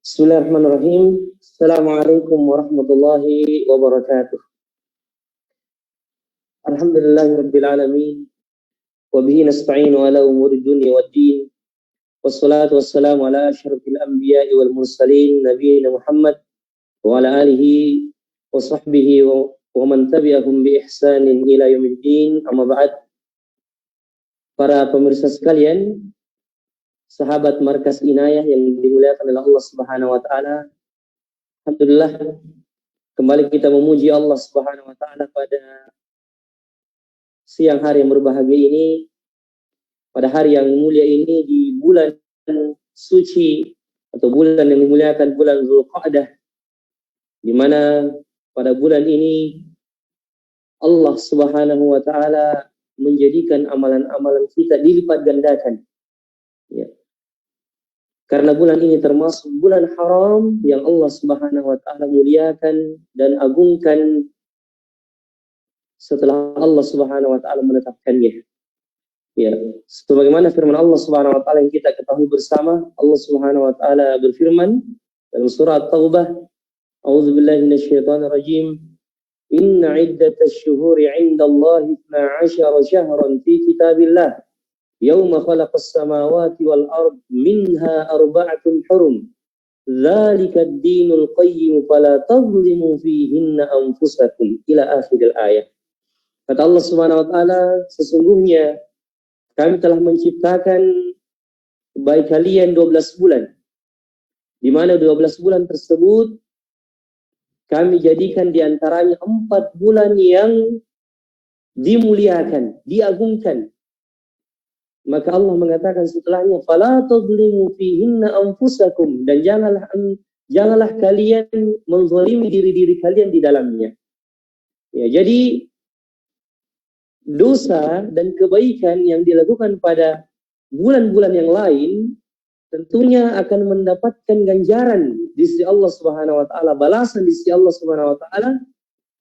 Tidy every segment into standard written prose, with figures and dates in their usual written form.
Bismillahirrahmanirrahim. Assalamualaikum warahmatullahi wabarakatuh. Alhamdulillahirabbil alamin. Wa bihi nasta'inu ala umuri dunya waddin. Wassalatu wassalamu ala asyrafil anbiya'i wal mursalin nabiyina Muhammad wa ala alihi wa sahbihi wa man tabi'ahum bi ihsanin ila yaumiddin. Amma ba'd. Para pemirsa sekalian, sahabat Markas Inayah yang dimuliakan oleh Allah Subhanahu wa taala. Alhamdulillah, kembali kita memuji Allah Subhanahu wa taala pada siang hari yang berbahagia ini, pada hari yang mulia ini, di bulan suci atau bulan yang dimuliakan, bulan Dzulqa'dah, di mana pada bulan ini Allah Subhanahu wa taala menjadikan amalan-amalan kita dilipat gandakan. Ya. Karena bulan ini termasuk bulan haram yang Allah Subhanahu wa taala muliakan dan agungkan setelah Allah Subhanahu wa taala menetapkannya. Ya, sebagaimana firman Allah Subhanahu wa taala yang kita ketahui bersama, Allah Subhanahu wa taala berfirman dalam surah At-Taubah, A'udzubillahi minasyaitonir rajim. Inna 'iddatasy syuhuri 'indallahi 12 syahran fi kitabillah. Yauma khalaqas samawati wal ard minha arba'atun hurum. Dzalika ad-dinul qayyim fala tadhlimu fihinna anfusakum ila akhiril ayat. Kata Allah Subhanahu wa taala, sesungguhnya kami telah menciptakan baik kalian 12 bulan. Di mana 12 bulan tersebut kami jadikan di antaranya 4 bulan yang dimuliakan, diagungkan. Maka Allah mengatakan setelahnya, fala tadhlimu fihinna anfusakum, dan janganlah kalian menzalimi diri-diri kalian di dalamnya. Ya, jadi dosa dan kebaikan yang dilakukan pada bulan-bulan yang lain tentunya akan mendapatkan ganjaran di sisi Allah Subhanahu wa taala, balasan di sisi Allah Subhanahu wa taala.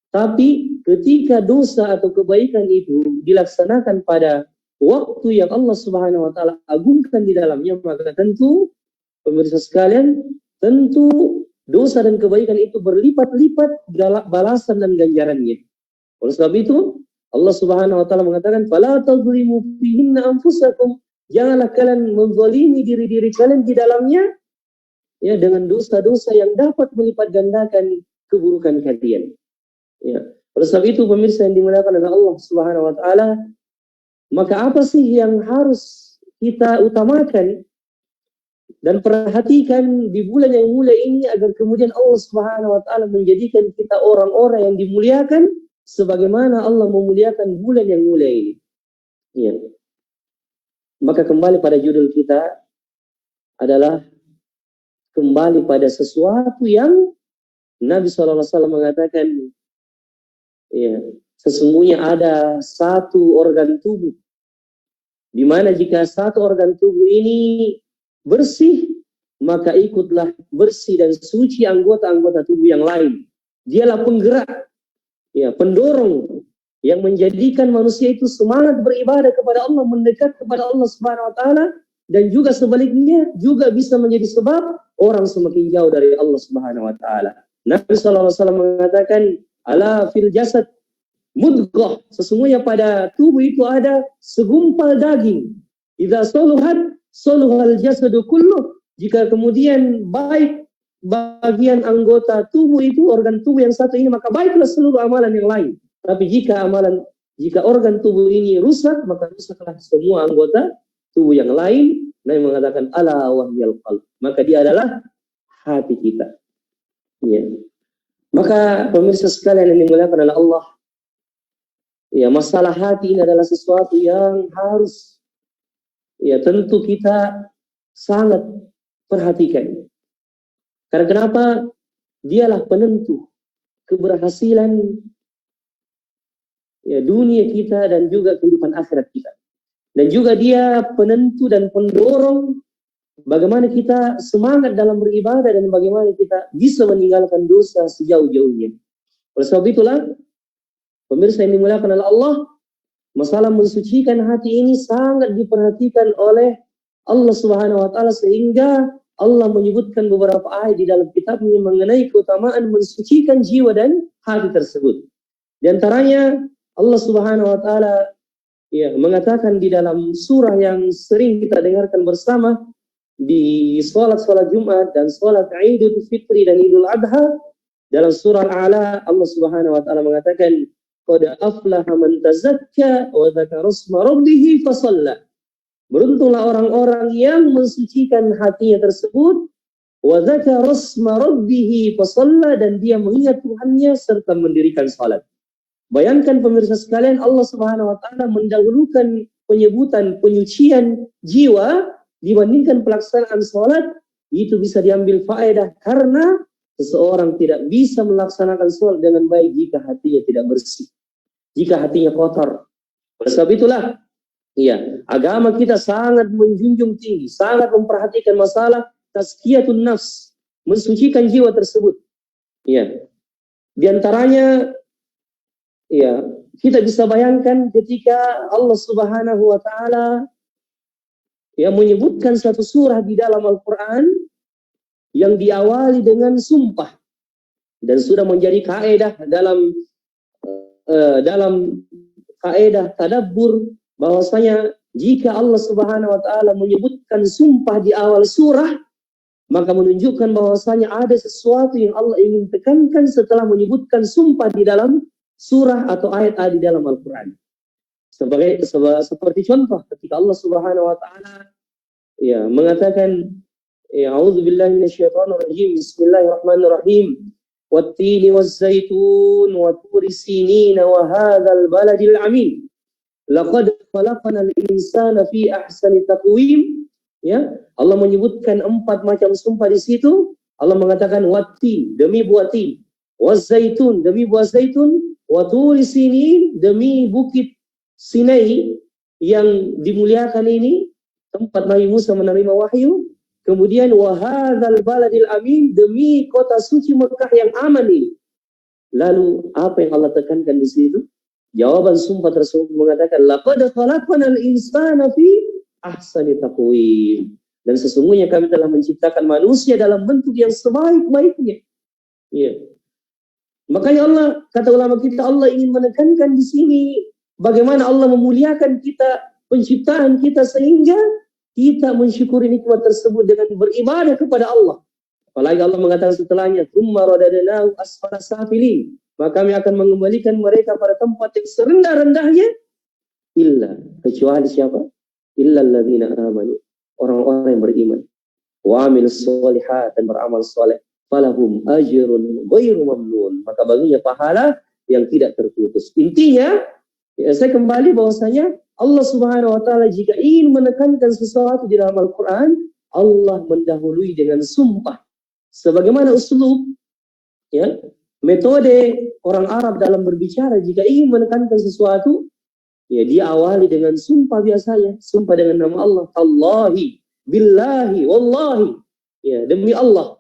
Tapi ketika dosa atau kebaikan itu dilaksanakan pada waktu yang Allah Subhanahu wa taala agungkan di dalamnya, maka tentu pemirsa sekalian, tentu dosa dan kebaikan itu berlipat-lipat balasan dan ganjarannya. Oleh sebab itu Allah Subhanahu wa taala mengatakan, fala tadhlimu fihinna anfusakum, janganlah kalian menzalimi diri-diri kalian di dalamnya, ya, dengan dosa-dosa yang dapat melipat gandakan keburukan kalian. Ya. Oleh sebab itu pemirsa yang dimuliakan oleh Allah Subhanahu wa taala, maka apa sih yang harus kita utamakan dan perhatikan di bulan yang mulia ini agar kemudian Allah Subhanahu wa taala menjadikan kita orang-orang yang dimuliakan sebagaimana Allah memuliakan bulan yang mulia ini. Ya. Maka kembali pada judul kita adalah kembali pada sesuatu yang Nabi SAW mengatakan, ya, sesungguhnya ada satu organ tubuh di mana jika satu organ tubuh ini bersih, maka ikutlah bersih dan suci anggota-anggota tubuh yang lain. Dialah penggerak, ya, pendorong yang menjadikan manusia itu semangat beribadah kepada Allah, mendekat kepada Allah Subhanahu wa taala, dan juga sebaliknya juga bisa menjadi sebab orang semakin jauh dari Allah Subhanahu wa taala. Nabi sallallahu alaihi wasallam mengatakan, ala fil jasad mudghah, sesungguhnya pada tubuh itu ada segumpal daging. Idza saluhat saluhal jasadu kulluh, jika kemudian baik bagian anggota tubuh itu, organ tubuh yang satu ini, maka baiklah seluruh amalan yang lain. Tapi jika organ tubuh ini rusak, maka rusaklah semua anggota tubuh yang lain. Nabi mengatakan ala wahyal qalb, maka dia adalah hati kita. Ya. Maka pemirsa sekalian yang dimuliakan oleh Allah, ya, masalah hati ini adalah sesuatu yang harus, ya, tentu kita sangat perhatikan. Karena kenapa? Dialah penentu keberhasilan, ya, dunia kita dan juga kehidupan akhirat kita. Dan juga dia penentu dan pendorong bagaimana kita semangat dalam beribadah dan bagaimana kita bisa meninggalkan dosa sejauh-jauhnya. Oleh sebab itulah pemirsa yang dimuliakan oleh Allah, masalah mensucikan hati ini sangat diperhatikan oleh Allah Subhanahu wa taala, sehingga Allah menyebutkan beberapa ayat di dalam kitabnya mengenai keutamaan mensucikan jiwa dan hati tersebut. Di antaranya Allah Subhanahu wa taala mengatakan di dalam surah yang sering kita dengarkan bersama di sholat Jumat dan sholat Idul Fitri dan Idul Adha, dalam surah Al-A'la Allah Subhanahu wa taala mengatakan qad aflaha man tazakka wa dzakara isma rabbih fasalla. Beruntunglah orang-orang yang mensucikan hatinya tersebut wa dzakara isma rabbih fasalla, dan dia mengingat Tuhannya serta mendirikan salat. Bayangkan pemirsa sekalian, Allah Subhanahu wa taala mendahulukan penyebutan penyucian jiwa dibandingkan pelaksanaan salat. Itu bisa diambil faedah karena seseorang tidak bisa melaksanakan salat dengan baik jika hatinya tidak bersih, jika hatinya kotor. Oleh sebab itulah, agama kita sangat menjunjung tinggi, sangat memperhatikan masalah tazkiyatun nafs, mensucikan jiwa tersebut. Di antaranya, kita bisa bayangkan ketika Allah Subhanahu wa taala menyebutkan satu surah di dalam Al-Quran yang diawali dengan sumpah, dan sudah menjadi kaidah dalam kaidah tadabbur bahwasanya jika Allah Subhanahu wa taala menyebutkan sumpah di awal surah, maka menunjukkan bahwasanya ada sesuatu yang Allah ingin tekankan setelah menyebutkan sumpah di dalam surah atau ayat-ayat di dalam Al-Quran. Seperti contoh ketika Allah Subhanahu wa taala mengatakan a'udzubillahi minasyaitonir rajim, bismillahirrahmanirrahim, wattini wazzaitun wa turi sinin wa hadzal baladil amin laqad khalaqnal insana fi ahsani taqwim. Allah menyebutkan 4 macam sumpah di situ. Allah mengatakan wattin, demi buah tin, wazzaitun, demi buah zaitun, wa turi sinin, demi bukit Sinai yang dimuliakan ini, tempat Nabi Musa menerima wahyu. Kemudian wa hadzal baladil amin, demi kota suci Mekah yang aman ini. Lalu apa yang Allah tekankan di situ? Jawaban sumpah tersebut mengatakan laqad khalaqnal insana fi ahsani taqwim, dan sesungguhnya kami telah menciptakan manusia dalam bentuk yang sebaik-baiknya. Makanya Allah, kata ulama kita, Allah ingin menekankan di sini bagaimana Allah memuliakan kita, penciptaan kita, sehingga kita mensyukuri nikmat tersebut dengan beribadah kepada Allah. Apalagi Allah mengatakan setelahnya, tsumma radadnahu asfala safilin, maka kami akan mengembalikan mereka pada tempat yang serendah-rendahnya, kecuali siapa? Illalladzina amanu, orang-orang yang beriman, wa amilus sholihat, dan beramal soleh, falahum ajrun ghairu mamnun, maka baginya pahala yang tidak terputus. Intinya, saya kembali bahwasanya Allah Subhanahu wa taala jika ingin menekankan sesuatu di dalam Al-Quran, Allah mendahului dengan sumpah. Sebagaimana uslub, metode orang Arab dalam berbicara, jika ingin menekankan sesuatu, dia awali dengan sumpah biasanya. Sumpah dengan nama Allah. Tallahi, billahi, wallahi. Demi Allah.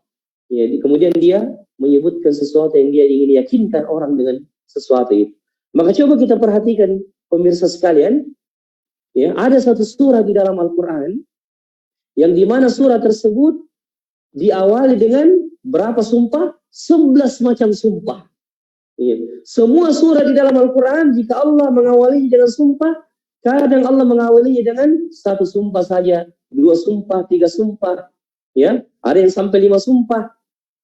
Kemudian dia menyebutkan sesuatu yang dia ingin yakinkan orang dengan sesuatu itu. Maka coba kita perhatikan pemirsa sekalian, ada satu surah di dalam Al-Quran yang dimana surah tersebut diawali dengan berapa sumpah? 11 macam sumpah. Semua surah di dalam Al-Quran jika Allah mengawalinya dengan sumpah, kadang Allah mengawalinya dengan 1 sumpah saja, 2 sumpah, 3 sumpah, ada yang sampai 5 sumpah.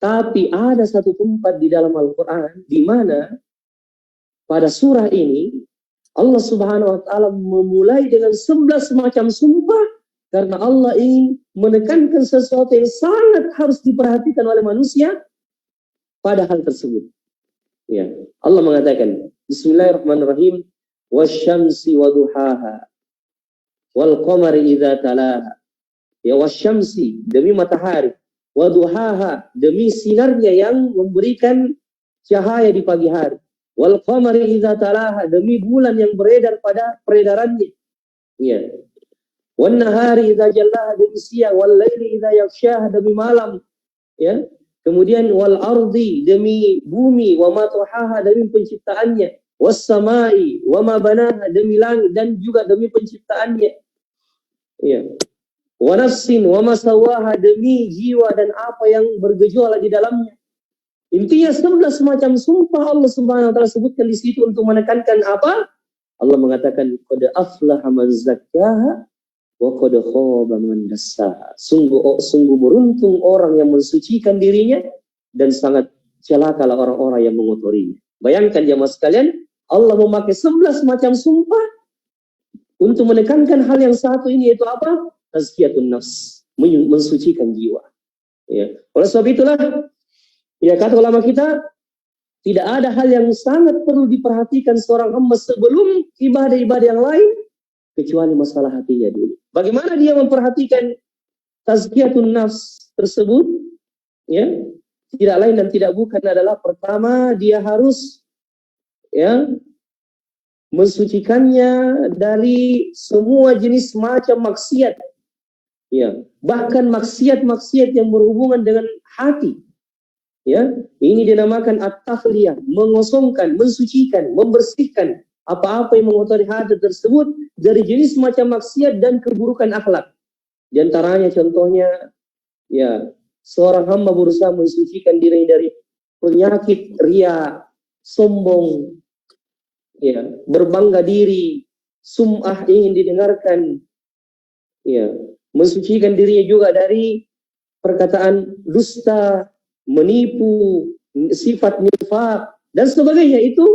Tapi ada satu tempat di dalam Al-Quran di mana pada surah ini Allah Subhanahu wa taala memulai dengan 11 macam sumpah karena Allah ingin menekankan sesuatu yang sangat harus diperhatikan oleh manusia pada hal tersebut. Allah mengatakan bismillahirrahmanirrahim, wasyamsi waduhaha wal qamari idza talaha. Wasyamsi, demi matahari, waduhaha, demi sinarnya yang memberikan cahaya di pagi hari, wal qamari idza talaha, demi bulan yang beredar pada peredarannya, wan nahari idza jallaha, demi siang, wal laili idza yaghshaha, demi malam, kemudian wal ardi, demi bumi, wa ma tuhaha, demi penciptaannya, was samai wa ma banaha, demi langit dan juga demi penciptaannya. wa nafsin wa masawaha, demi jiwa dan apa yang bergejolak di dalamnya. Intinya 11 macam sumpah Allah Subhanahu wa taala sebutkan di situ untuk menekankan apa? Allah mengatakan qad aflaha man zakkaha wa qad khaba man dassaha. Sungguh beruntung orang yang mensucikan dirinya dan sangat celakalah orang-orang yang mengotorinya. Bayangkan jemaah sekalian, Allah memakai 11 macam sumpah untuk menekankan hal yang satu ini, yaitu apa? Tazkiyatun nafs, mensucikan jiwa. Ya. Oleh sebab itulah, ya kata ulama kita, tidak ada hal yang sangat perlu diperhatikan seorang hamba sebelum ibadah-ibadah yang lain, kecuali masalah hatinya dulu. Bagaimana dia memperhatikan tazkiyatun nafs tersebut? Ya, tidak lain dan tidak bukan adalah, pertama dia harus mensucikannya dari semua jenis macam maksiat. Ya, bahkan maksiat-maksiat yang berhubungan dengan hati. Ya, ini dinamakan at-takhliyah, mengosongkan, mensucikan, membersihkan apa-apa yang mengotori hati tersebut dari jenis macam maksiat dan keburukan akhlak. Di antaranya contohnya, ya, seorang hamba berusaha mensucikan diri dari penyakit riya, sombong, ya, berbangga diri, sum'ah, ingin didengarkan, ya, mensucikan dirinya juga dari perkataan dusta, menipu, sifat nifaq dan sebagainya. Itu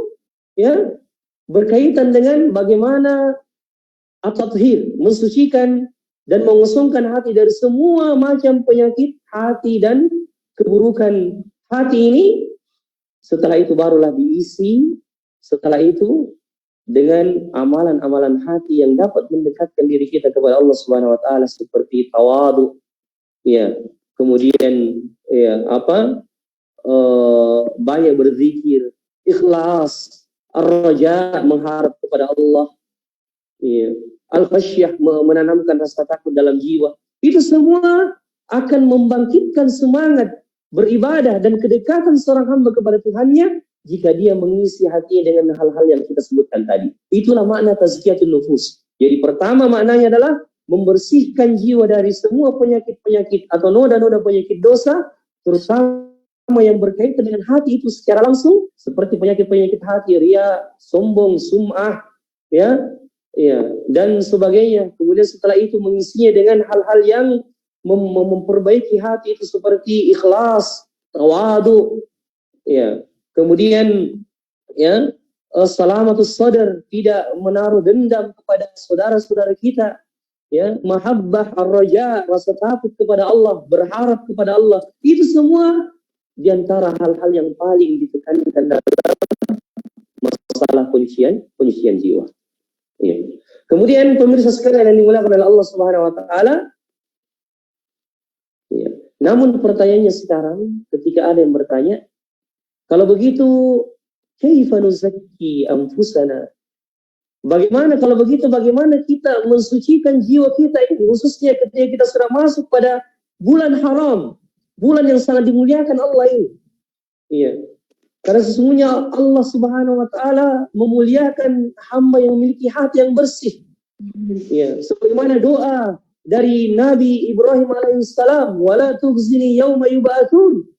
ya berkaitan dengan bagaimana at-tathhir, mensucikan dan mengosongkan hati dari semua macam penyakit hati dan keburukan hati ini. Setelah itu barulah diisi, setelah itu dengan amalan-amalan hati yang dapat mendekatkan diri kita kepada Allah Subhanahu wa taala, seperti tawadu, ya, kemudian ya banyak berzikir, ikhlas, ar-raja, mengharap kepada Allah, ya, al-khasyah, menanamkan rasa takut dalam jiwa. Itu semua akan membangkitkan semangat beribadah dan kedekatan seorang hamba kepada Tuhannya jika dia mengisi hatinya dengan hal-hal yang kita sebutkan tadi. Itulah makna tazkiyatun nufus. Jadi pertama maknanya adalah membersihkan jiwa dari semua penyakit-penyakit atau noda-noda penyakit dosa, terutama yang berkaitan dengan hati itu secara langsung, seperti penyakit-penyakit hati, riya, sombong, sum'ah, ya, dan sebagainya. Kemudian setelah itu mengisinya dengan hal-hal yang memperbaiki hati itu, seperti ikhlas, tawadu, ya. Kemudian ya, salamatus sadar, tidak menaruh dendam kepada saudara-saudara kita, ya, mahabbah, ar-raja, rasa takut kepada Allah, berharap kepada Allah. Itu semua diantara hal-hal yang paling ditekankan dalam masalah penyucian jiwa. Ya. Kemudian pemirsa sekalian yang dimuliakan oleh Allah Subhanahu wa taala, ya. Namun pertanyaannya sekarang, ketika ada yang bertanya, kalau begitu, kaifa nuzakki anfusana? Bagaimana kalau begitu, bagaimana kita mensucikan jiwa kita ini, khususnya ketika kita sudah masuk pada bulan haram, bulan yang sangat dimuliakan Allah ini. Iya. Karena sesungguhnya Allah Subhanahu wa taala memuliakan hamba yang memiliki hati yang bersih. Iya, sebagaimana doa dari Nabi Ibrahim alaihissalam, wala tukhzini yauma yub'atsun.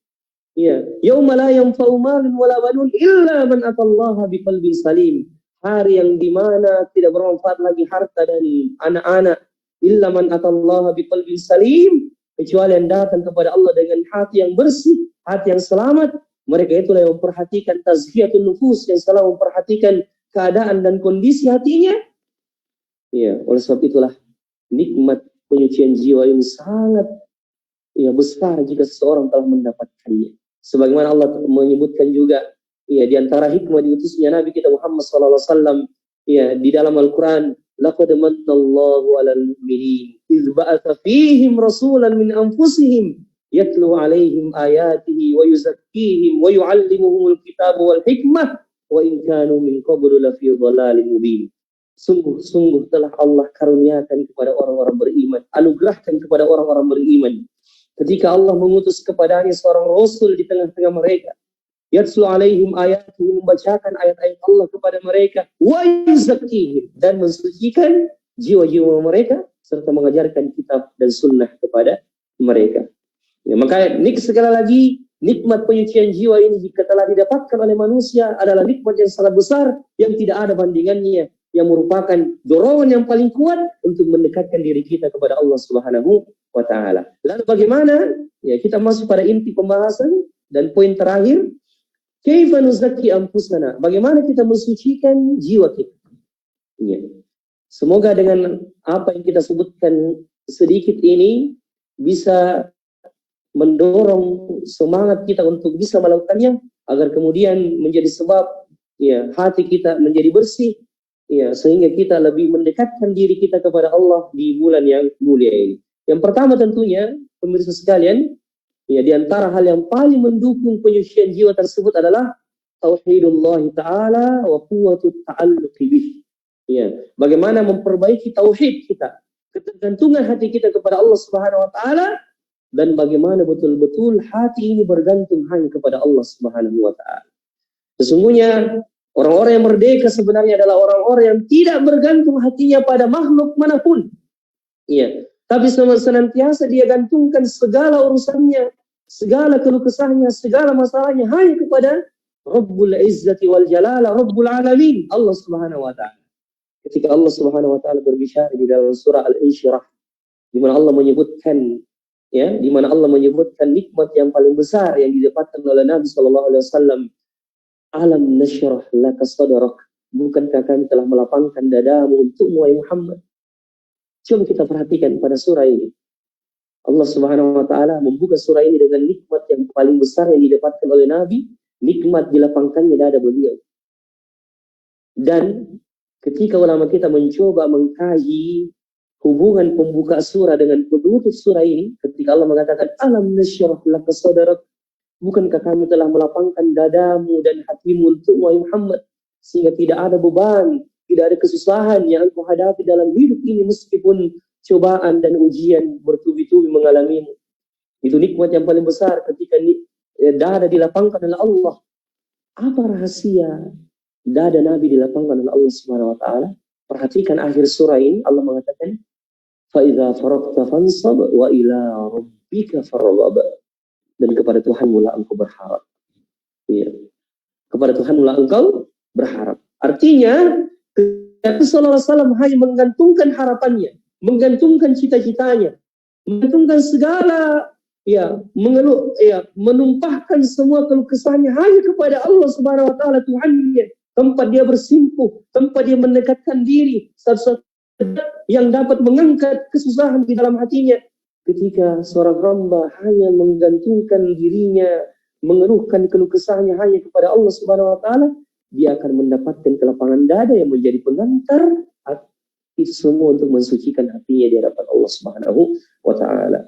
Ya, yauma la yanfa'u malun wala banun illa man atallaha biqalbin salim. Hari yang dimana tidak bermanfaat lagi harta dan anak-anak, illa man atallaha biqalbin salim, kecuali yang datang kepada Allah dengan hati yang bersih, hati yang selamat. Mereka itulah yang memperhatikan tazkiyatun nufus, yang selalu memperhatikan keadaan dan kondisi hatinya. Ya, oleh sebab itulah nikmat penyucian jiwa yang sangat besar jika seseorang telah mendapatkannya. Sebagaimana Allah menyebutkan juga, ya, di antara hikmah diutusnya Nabi kita Muhammad sallallahu alaihi wasallam, ya, di dalam Al-Qur'an, laqad manallahu 'alal mu'minin idz ba'atsa fihim rasulan min anfusihim yatlu 'alaihim ayatihi wa yuzakkihim wa yu'allimuhumul kitaba wal hikmah wa in kanu min qablu lafi dhalalin mubin. Sungguh telah Allah karuniakan kepada orang-orang beriman, anugerahkan kepada orang-orang beriman, ketika Allah mengutus kepadanya seorang rasul di tengah-tengah mereka, yatlu alaihim ayatihi, membacakan ayat-ayat Allah kepada mereka, wa yuzakkihim, dan mensucikan jiwa-jiwa mereka serta mengajarkan kitab dan sunnah kepada mereka. Ya, maka sekali lagi nikmat penyucian jiwa ini jika telah didapatkan oleh manusia adalah nikmat yang sangat besar yang tidak ada bandingannya, yang merupakan dorongan yang paling kuat untuk mendekatkan diri kita kepada Allah Subhanahu wa taala. Lalu bagaimana? Ya, kita masuk pada inti pembahasan dan poin terakhir, kaifa nuzakki anfusana? Bagaimana kita mensucikan jiwa kita? Ya. Semoga dengan apa yang kita sebutkan sedikit ini bisa mendorong semangat kita untuk bisa melakukannya agar kemudian menjadi sebab ya hati kita menjadi bersih ya sehingga kita lebih mendekatkan diri kita kepada Allah di bulan yang mulia ini. Yang pertama tentunya pemirsa sekalian ya di antara hal yang paling mendukung penyucian jiwa tersebut adalah tauhidullah taala wa quwwatut ta'alluqi bih. Ya, bagaimana memperbaiki tauhid kita, ketergantungan hati kita kepada Allah Subhanahu wa taala dan bagaimana betul-betul hati ini bergantung hanya kepada Allah Subhanahu wa taala. Sesungguhnya orang-orang yang merdeka sebenarnya adalah orang-orang yang tidak bergantung hatinya pada makhluk manapun. Iya, tapi senantiasa dia gantungkan segala urusannya, segala keluh kesahnya, segala masalahnya hanya kepada Rabbul Izzati wal Jalala, Rabbul Alamin, Allah Subhanahu wa taala. Ketika Allah Subhanahu wa taala berbicara di dalam surah Al-Insyirah di mana Allah menyebutkan ya, di mana Allah menyebutkan nikmat yang paling besar yang didapatkan oleh Nabi sallallahu alaihi wasallam. Alam nasyrah laka sadrak, bukankah kami telah melapangkan dadamu untukmu wahai Muhammad? Coba kita perhatikan pada surah ini. Allah Subhanahu wa taala membuka surah ini dengan nikmat yang paling besar yang didapatkan oleh Nabi, nikmat dilapangkannya dada beliau. Dan ketika ulama kita mencoba mengkaji hubungan pembuka surah dengan penutup surah ini, ketika Allah mengatakan alam nasyrah laka sadrak, bukankah kami telah melapangkan dadamu dan hatimu untuk wahai Muhammad sehingga tidak ada beban, tidak ada kesusahan yang engkau hadapi dalam hidup ini meskipun cobaan dan ujian bertubi-tubi mengalamimu. Itu nikmat yang paling besar ketika dada dilapangkan oleh Allah. Apa rahasia dada Nabi dilapangkan oleh Allah Subhanahu wa taala? Perhatikan akhir surah ini, Allah mengatakan fa idza faragta fansab wa ila rabbika farghab. Dan kepada Tuhanmu lah engkau berharap. Ya. Kepada Tuhanmu lah engkau berharap. Artinya, Nabi sallallahu alaihi wasallam hanya menggantungkan harapannya, menggantungkan cita-citanya, menggantungkan segala ya, mengeluh ya, menumpahkan semua keluh kesahnya hanya kepada Allah Subhanahu wa taala Tuhannya. Tempat dia bersimpuh, tempat dia mendekatkan diri, satu-satu yang dapat mengangkat kesusahan di dalam hatinya. Ketika seorang hamba hanya menggantungkan dirinya, mengeluhkan keluh kesahnya hanya kepada Allah Subhanahu wa taala, dia akan mendapatkan kelapangan dada yang menjadi pengantar itu semua untuk mensucikan hatinya di hadapan Allah Subhanahu wa taala.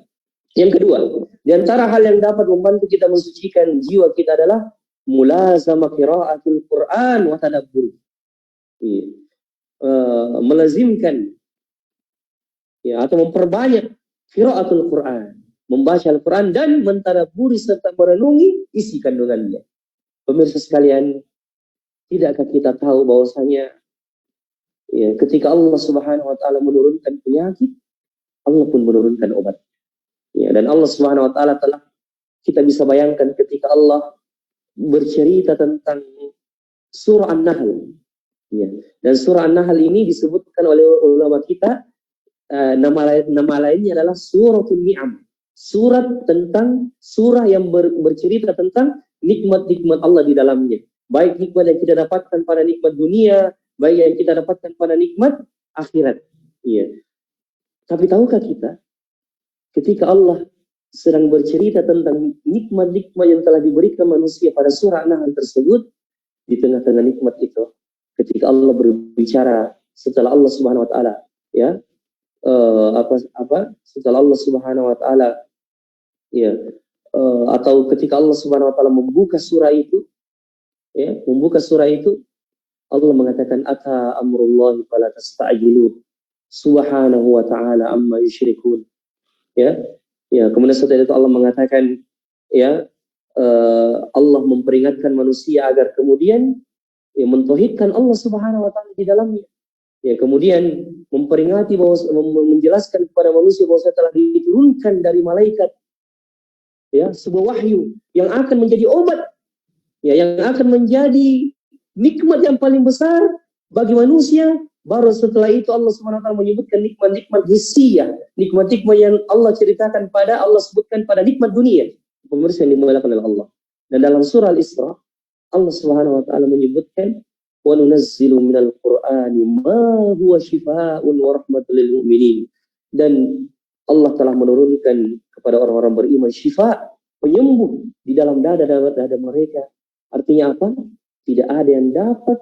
Yang kedua, di antara hal yang dapat membantu kita mensucikan jiwa kita adalah mulazamah qiraatul Quran wa tadabbur. Melazimkan ya atau memperbanyak qiraatul Quran, membaca Al-Quran dan mentadabburi serta merenungi isi kandungannya. Pemirsa sekalian, tidakkah kita tahu bahwasanya ya, ketika Allah Subhanahu wa taala menurunkan penyakit, Allah pun menurunkan obat. Ya, dan Allah Subhanahu wa taala telah kita bisa bayangkan ketika Allah bercerita tentang surah An-Nahl. Ya, dan surah An-Nahl ini disebutkan oleh ulama kita nama lainnya adalah suratul ni'am. Surah yang bercerita tentang nikmat-nikmat Allah di dalamnya. Baik nikmat yang kita dapatkan pada nikmat dunia, baik yang kita dapatkan pada nikmat akhirat. Iya. Tapi tahukah kita ketika Allah sedang bercerita tentang nikmat-nikmat yang telah diberikan manusia pada surah An-Nahl tersebut, di tengah-tengah nikmat itu, ketika Allah berbicara setelah Allah Subhanahu wa taala ya setelah Allah Subhanahu wa taala ya atau ketika Allah Subhanahu wa taala membuka surah itu ya, Allah mengatakan ata amrullahi fala tasta'jilu subhanahu wa ta'ala amma yusyrikun. Ya, kemudian setelah itu Allah mengatakan ya Allah memperingatkan manusia agar kemudian ya mentauhidkan Allah Subhanahu wa taala di dalamnya. Ya, kemudian memperingati bahwa menjelaskan kepada manusia bahwa telah diturunkan dari malaikat ya sebuah wahyu yang akan menjadi obat ya, yang akan menjadi nikmat yang paling besar bagi manusia. Baru setelah itu Allah SWT menyebutkan nikmat-nikmat hissiyah, nikmat-nikmat yang Allah ceritakan pada Allah sebutkan pada nikmat dunia, pemirsa yang dimuliakan oleh Allah. Dan dalam surah Al-Isra Allah SWT menyebutkan wa nunazzilu minal qur'ani ma huwa shifaa'un wa rahmatul lil mu'minin, dan Allah telah menurunkan kepada orang-orang beriman syifa, penyembuh di dalam dada mereka. Artinya apa? Tidak ada yang dapat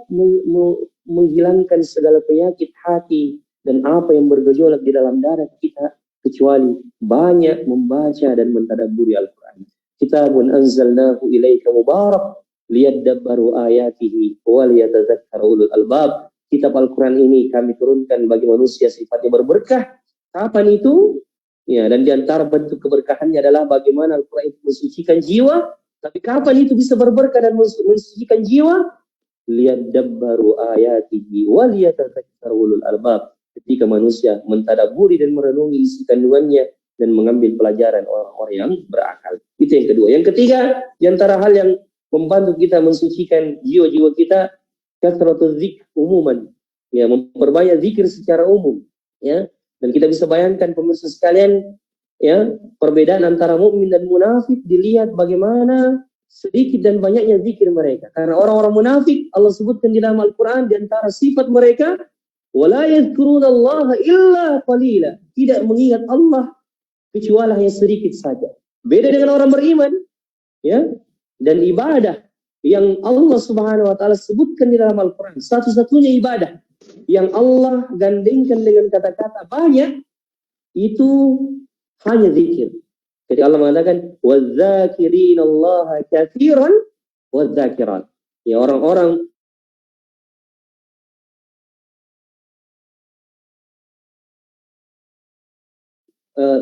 menghilangkan segala penyakit hati dan apa yang bergejolak di dalam dada kita kecuali banyak membaca dan mentadabburi Al-Quran. Kitabun anzalnahu ilaika mubarak liyadabbaru ayatihi wa liyatadzakkara ulul albab. Kitab Al-Quran ini kami turunkan bagi manusia sifatnya berberkah. Kapan itu? Ya, dan di antara bentuk keberkahannya adalah bagaimana Al-Quran itu mensucikan jiwa. Tapi kapan itu bisa berberkah dan mensucikan jiwa? Liyadabbaru ayatihi wa liyatadzakkara ulul albab. Ketika manusia mentadabburi dan merenungi isi kandungannya dan mengambil pelajaran orang-orang yang berakal. Itu yang kedua. Yang ketiga, di antara hal yang membantu kita mensucikan jiwa-jiwa kita, kasratul dzikr umuman. Ya, memperbanyak zikir secara umum, ya. Dan kita bisa bayangkan pemirsa sekalian, ya, perbedaan antara mukmin dan munafik dilihat bagaimana sedikit dan banyaknya zikir mereka. Karena orang-orang munafik Allah sebutkan di dalam Al-Qur'an di antara sifat mereka wala yadhkurunallaha illa qalila, tidak mengingat Allah kecuali hanya sedikit saja. Beda dengan orang beriman, ya. Dan ibadah yang Allah Subhanahu wa taala sebutkan di dalam Al-Qur'an, satu-satunya ibadah yang Allah gandengkan dengan kata-kata banyak itu hanya zikir. Jadi Allah mengatakan wadzakirinallaha katsiran wadzakirat. Ya, orang-orang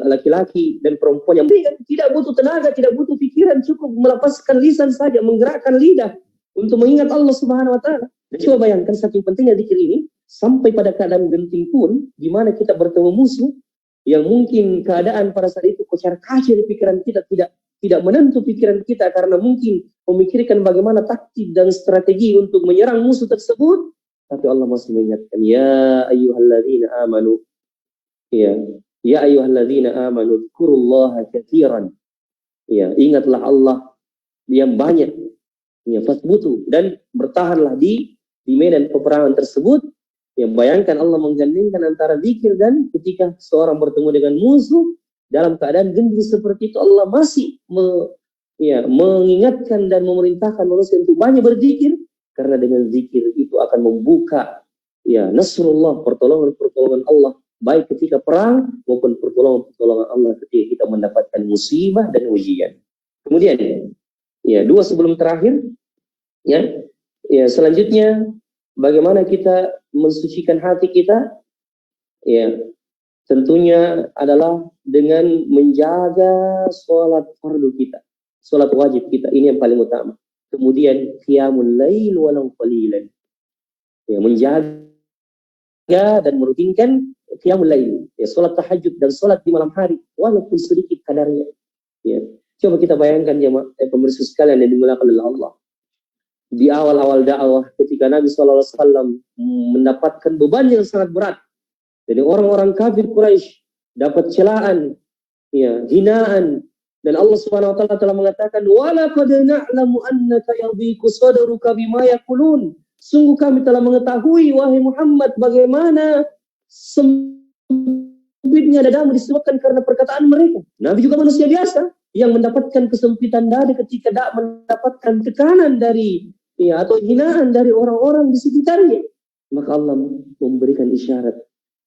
laki-laki dan perempuan yang tidak butuh tenaga, tidak butuh pikiran, cukup melepaskan lisan saja, menggerakkan lidah untuk mengingat Allah Subhanahu wa taala. Dan coba bayangkan saking pentingnya zikir ini sampai pada keadaan genting pun, di mana kita bertemu musuh yang mungkin keadaan pada saat itu kocar-kacir pikiran kita, tidak menentu pikiran kita karena mungkin memikirkan bagaimana taktik dan strategi untuk menyerang musuh tersebut, tapi Allah masih mengingatkan, ya ayyuhalladzina amanu, ya ayyuhalladzina amanu dzkurullaha katsiran. Ya, ingatlah Allah yang banyak. Ya, fasbutu, dan bertahanlah di medan peperangan tersebut. Ya, bayangkan Allah menggandengkan antara zikir dan ketika seorang bertemu dengan musuh dalam keadaan genting seperti itu, Allah masih mengingatkan dan memerintahkan manusia untuk banyak berzikir, karena dengan zikir itu akan membuka nasrullah, pertolongan Allah, baik ketika perang maupun pertolongan Allah ketika kita mendapatkan musibah dan ujian. Kemudian dua sebelum terakhir, selanjutnya bagaimana kita mensucikan hati kita, tentunya adalah dengan menjaga sholat fardu kita, sholat wajib kita, ini yang paling utama. Kemudian qiyamul lail walau qalilan, menjaga dan merutinkan qiyamul lail, sholat tahajud dan sholat di malam hari walaupun sedikit kadarnya. Coba kita bayangkan jemaah pemirsa sekalian yang dimuliakan oleh Allah. Di awal-awal dakwah ketika Nabi SAW mendapatkan beban yang sangat berat dari orang-orang kafir Quraisy, dapat celaan, hinaan, dan Allah Subhanahu wa taala telah mengatakan wala qad na'lamu annaka yadhiqu sadruka bima yaqulun. Sungguh kami telah mengetahui wahai Muhammad bagaimana sempitnya dadamu disebabkan karena perkataan mereka. Nabi juga manusia biasa yang mendapatkan kesempitan dada ketika tidak mendapatkan tekanan dari atau hinaan dari orang-orang di sekitarnya. Maka Allah memberikan isyarat,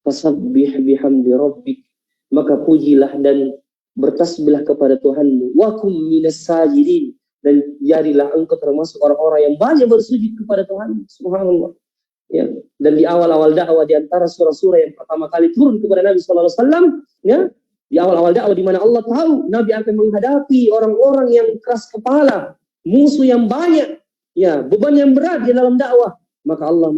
fasabbih bihamdi rabbik, maka pujilah dan bertasbihlah kepada Tuhanmu, wa kum minas sajidin, dan jadilah engkau termasuk orang-orang yang banyak bersujud kepada Tuhan. Subhanallah. Dan di awal-awal dakwah, di antara surah-surah yang pertama kali turun kepada Nabi SAW, di awal-awal dakwah di mana Allah tahu Nabi akan menghadapi orang-orang yang keras kepala, musuh yang banyak, beban yang berat di dalam dakwah, maka Allah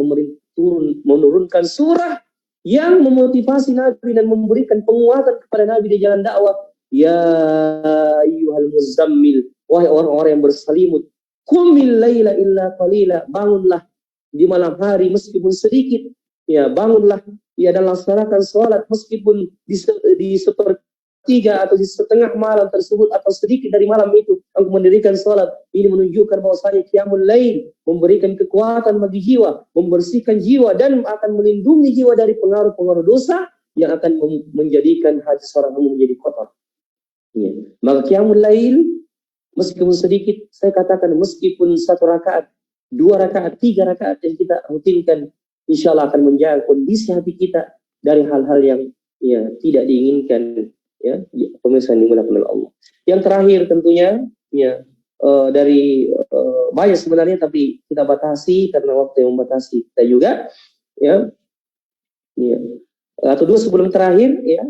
menurunkan surah yang memotivasi Nabi dan memberikan penguatan kepada Nabi di jalan dakwah. Ya ayyuhal muzammil, wahai orang-orang yang berselimut, qumil laila illa qalila, bangunlah di malam hari meskipun sedikit, ya bangunlah ya dan laksanakan sholat meskipun di sepertiga atau di setengah malam tersebut atau sedikit dari malam itu engkau mendirikan sholat. Ini menunjukkan bahwasanya qiyamul lail memberikan kekuatan bagi jiwa, membersihkan jiwa dan akan melindungi jiwa dari pengaruh-pengaruh dosa yang akan menjadikan hati seorang menjadi kotor. Ya. Maka qiyamul lail meskipun sedikit, saya katakan meskipun 1 rakaat, 2 rakaat, 3 rakaat yang kita rutinkan, insya Allah akan menjaga kondisi hati kita dari hal-hal yang ya tidak diinginkan, ya pemirsa yang dimuliakan oleh Allah. Yang terakhir tentunya ya dari banyak sebenarnya, tapi kita batasi karena waktu yang membatasi kita juga, ya atau 2 sebelum terakhir, ya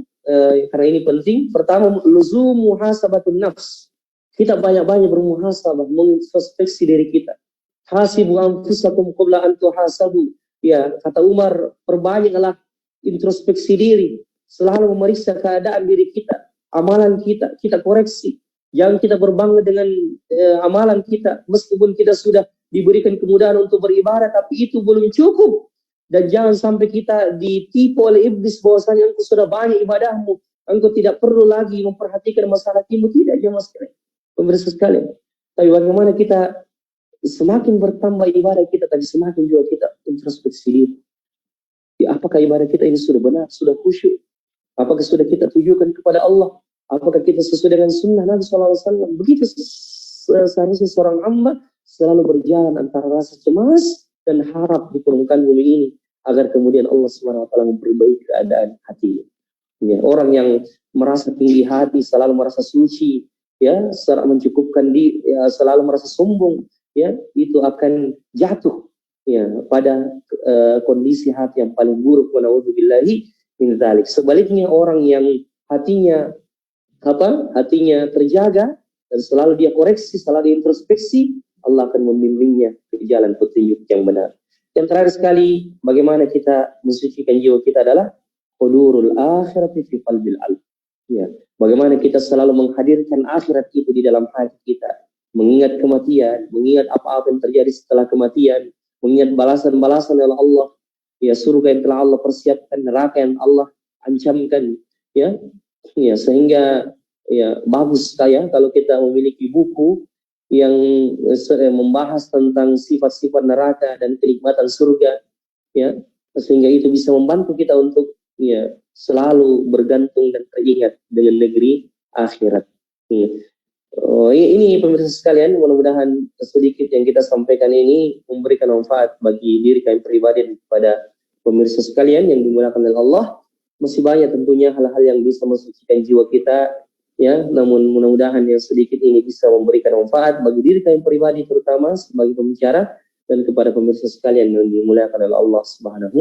karena ini penting. Pertama, luzum muhasabatun nafs. Kita banyak-banyak bermuhasabah, mengintrospeksi diri kita. Hasibu anfusakum qabla an tuhasabu. Ya, kata Umar, perbanyaklah introspeksi diri, selalu memeriksa keadaan diri kita, amalan kita, kita koreksi. Jangan kita berbangga dengan amalan kita, meskipun kita sudah diberikan kemudahan untuk beribadah, tapi itu belum cukup. Dan jangan sampai kita ditipu oleh iblis bahwasanya engkau sudah banyak ibadahmu, engkau tidak perlu lagi memperhatikan masalah timu. Tidak, jemaah sekalian, pemirsa sekalian. Tapi bagaimana kita semakin bertambah ibadah kita, tapi semakin juga kita introspeksi diri. Ya, apakah ibadah kita ini sudah benar, sudah khusyuk? Apakah sudah kita tujukan kepada Allah? Apakah kita sesuai dengan sunnah Nabi SAW? Begitu seharusnya seorang hamba selalu berjalan antara rasa cemas dan harap di permukaan bumi ini, agar kemudian Allah SWT memperbaiki keadaan hatinya. Ya, orang yang merasa tinggi hati, selalu merasa suci, ya, selalu mencukupkan ya, selalu merasa sombong, ya, itu akan jatuh ya pada kondisi hati yang paling buruk. Wa na'udzubillahi min dzalik. Sebaliknya, orang yang hatinya terjaga dan selalu dia koreksi, selalu dia introspeksi, Allah akan membimbingnya ke jalan petunjuk yang benar. Yang terakhir sekali, bagaimana kita mensucikan jiwa kita adalah hudurul akhirati fi qalbil qalb. Ya, bagaimana kita selalu menghadirkan akhirat itu di dalam hati kita, mengingat kematian, mengingat apa-apa yang terjadi setelah kematian, mengingat balasan-balasan oleh Allah, ya surga yang telah Allah persiapkan, neraka yang Allah ancamkan, ya sehingga ya bagus ya kalau kita memiliki buku yang membahas tentang sifat-sifat neraka dan kenikmatan surga, ya sehingga itu bisa membantu kita untuk ya selalu bergantung dan teringat dengan negeri akhirat. Ini pemirsa sekalian, mudah-mudahan sedikit yang kita sampaikan ini memberikan manfaat bagi diri kami pribadi dan kepada pemirsa sekalian yang dimuliakan oleh Allah. Masih banyak tentunya hal-hal yang bisa mensucikan jiwa kita, ya, namun mudah-mudahan yang sedikit ini bisa memberikan manfaat bagi diri kami pribadi terutama sebagai pembicara dan kepada pemirsa sekalian yang dimuliakan oleh Allah Subhanahu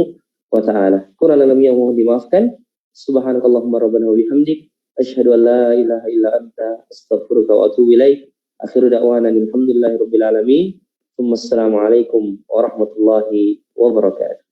wa taala. Kurang lebihnya mohon dimaafkan. Subhanakallahumma rabbana wa bihamdik asyhadu an la ilaha illa anta astaghfiruka wa atubu ilaik. Akhiru da'wana alhamdulillahirabbil alamin. Wassalamualaikum warahmatullahi wabarakatuh.